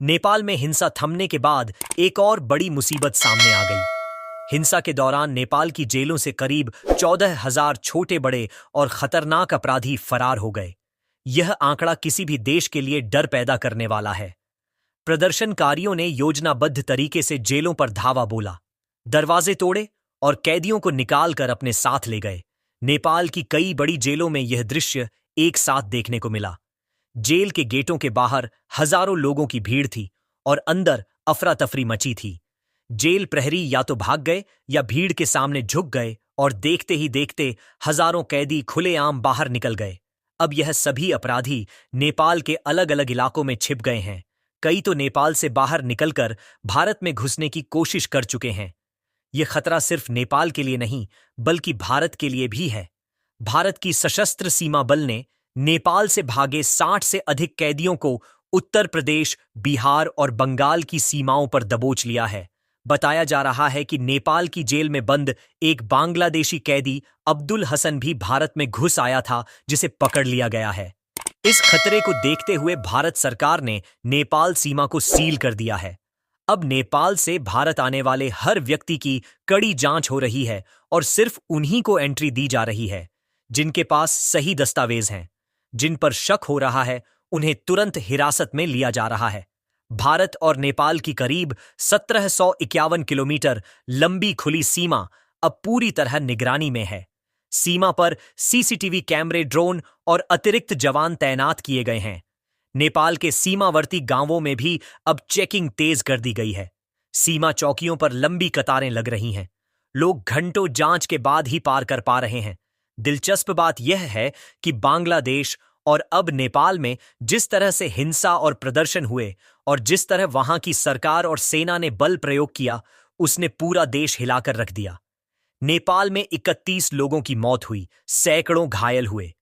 नेपाल में हिंसा थमने के बाद एक और बड़ी मुसीबत सामने आ गई। हिंसा के दौरान नेपाल की जेलों से करीब 14,000 छोटे बड़े और खतरनाक अपराधी फरार हो गए। यह आंकड़ा किसी भी देश के लिए डर पैदा करने वाला है। प्रदर्शनकारियों ने योजनाबद्ध तरीके से जेलों पर धावा बोला, दरवाजे तोड़े और कैदियों को निकाल कर अपने साथ ले गए। नेपाल की कई बड़ी जेलों में यह दृश्य एक साथ देखने को मिला। जेल के गेटों के बाहर हजारों लोगों की भीड़ थी और अंदर अफरा तफरी मची थी। जेल प्रहरी या तो भाग गए या भीड़ के सामने झुक गए और देखते ही देखते हजारों कैदी खुलेआम बाहर निकल गए। अब यह सभी अपराधी नेपाल के अलग अलग इलाकों में छिप गए हैं। कई तो नेपाल से बाहर निकलकर भारत में घुसने की कोशिश कर चुके हैं। यह खतरा सिर्फ नेपाल के लिए नहीं बल्कि भारत के लिए भी है। भारत की सशस्त्र सीमा बल ने नेपाल से भागे 60 से अधिक कैदियों को उत्तर प्रदेश, बिहार और बंगाल की सीमाओं पर दबोच लिया है। बताया जा रहा है कि नेपाल की जेल में बंद एक बांग्लादेशी कैदी अब्दुल हसन भी भारत में घुस आया था, जिसे पकड़ लिया गया है। इस खतरे को देखते हुए भारत सरकार ने नेपाल सीमा को सील कर दिया है। अब नेपाल से भारत आने वाले हर व्यक्ति की कड़ी जांच हो रही है और सिर्फ उन्हीं को एंट्री दी जा रही है जिनके पास सही दस्तावेज हैं। जिन पर शक हो रहा है उन्हें तुरंत हिरासत में लिया जा रहा है। भारत और नेपाल की करीब 1751 किलोमीटर लंबी खुली सीमा अब पूरी तरह निगरानी में है। सीमा पर सीसीटीवी कैमरे, ड्रोन और अतिरिक्त जवान तैनात किए गए हैं। नेपाल के सीमावर्ती गांवों में भी अब चेकिंग तेज कर दी गई है। सीमा चौकियों पर लंबी कतारें लग रही हैं। लोग घंटों जांच के बाद ही पार कर पा रहे हैं। दिलचस्प बात यह है कि बांग्लादेश और अब नेपाल में जिस तरह से हिंसा और प्रदर्शन हुए और जिस तरह वहां की सरकार और सेना ने बल प्रयोग किया, उसने पूरा देश हिलाकर रख दिया। नेपाल में 31 लोगों की मौत हुई, सैकड़ों घायल हुए।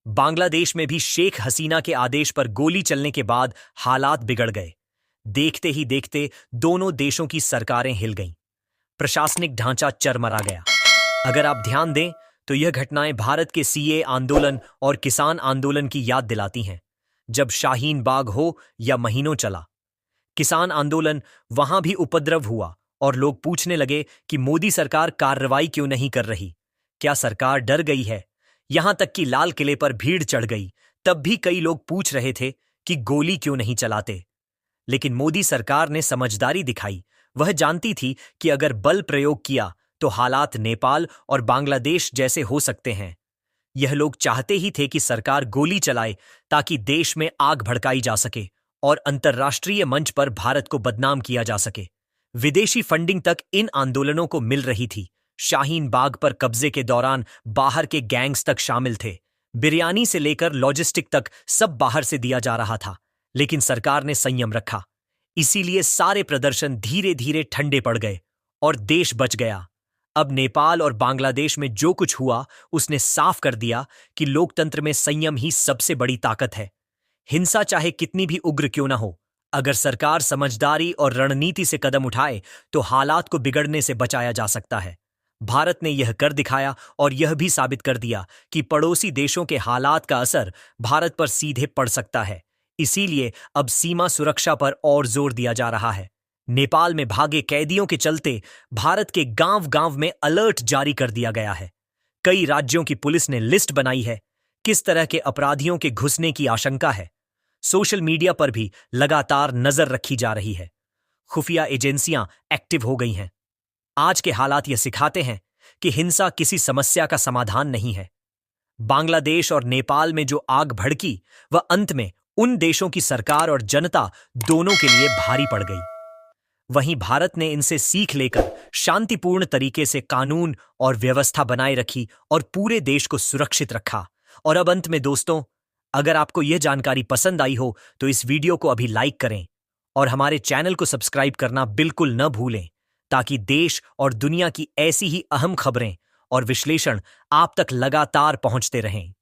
बांग्लादेश में भी शेख हसीना के आदेश पर गोली चलने के बाद हालात बिगड़ गए। देखते ही देखते दोनों देशों की सरकारें हिल गईं। प्रशासनिक ढांचा चरमरा गया। अगर आप ध्यान दें तो यह घटनाएं भारत के सीए आंदोलन और किसान आंदोलन की याद दिलाती हैं। जब शाहीन बाग हो या महीनों चला किसान आंदोलन, वहां भी उपद्रव हुआ और लोग पूछने लगे कि मोदी सरकार कार्रवाई क्यों नहीं कर रही। क्या सरकार डर गई है? यहां तक कि लाल किले पर भीड़ चढ़ गई। तब भी कई लोग पूछ रहे थे कि गोली क्यों नहीं चलाते। लेकिन मोदी सरकार ने समझदारी दिखाई। वह जानती थी कि अगर बल प्रयोग किया तो हालात नेपाल और बांग्लादेश जैसे हो सकते हैं। यह लोग चाहते ही थे कि सरकार गोली चलाए ताकि देश में आग भड़काई जा सके और अंतर्राष्ट्रीय मंच पर भारत को बदनाम किया जा सके। विदेशी फंडिंग तक इन आंदोलनों को मिल रही थी। शाहीन बाग पर कब्जे के दौरान बाहर के गैंग्स तक शामिल थे। बिरयानी से लेकर लॉजिस्टिक तक सब बाहर से दिया जा रहा था। लेकिन सरकार ने संयम रखा। इसीलिए सारे प्रदर्शन धीरे धीरे ठंडे पड़ गए और देश बच गया। अब नेपाल और बांग्लादेश में जो कुछ हुआ उसने साफ कर दिया कि लोकतंत्र में संयम ही सबसे बड़ी ताकत है। हिंसा चाहे कितनी भी उग्र क्यों ना हो, अगर सरकार समझदारी और रणनीति से कदम उठाए तो हालात को बिगड़ने से बचाया जा सकता है। भारत ने यह कर दिखाया और यह भी साबित कर दिया कि पड़ोसी देशों के हालात का असर भारत पर सीधे पड़ सकता है। इसीलिए अब सीमा सुरक्षा पर और जोर दिया जा रहा है। नेपाल में भागे कैदियों के चलते भारत के गांव-गांव में अलर्ट जारी कर दिया गया है। कई राज्यों की पुलिस ने लिस्ट बनाई है किस तरह के अपराधियों के घुसने की आशंका है। सोशल मीडिया पर भी लगातार नजर रखी जा रही है। खुफिया एजेंसियां एक्टिव हो गई हैं। आज के हालात यह सिखाते हैं कि हिंसा किसी समस्या का समाधान नहीं है। बांग्लादेश और नेपाल में जो आग भड़की वह अंत में उन देशों की सरकार और जनता दोनों के लिए भारी पड़ गई। वहीं भारत ने इनसे सीख लेकर शांतिपूर्ण तरीके से कानून और व्यवस्था बनाए रखी और पूरे देश को सुरक्षित रखा। और अब अंत में दोस्तों, अगर आपको यह जानकारी पसंद आई हो तो इस वीडियो को अभी लाइक करें और हमारे चैनल को सब्सक्राइब करना बिल्कुल न भूलें, ताकि देश और दुनिया की ऐसी ही अहम खबरें और विश्लेषण आप तक लगातार पहुंचते रहें।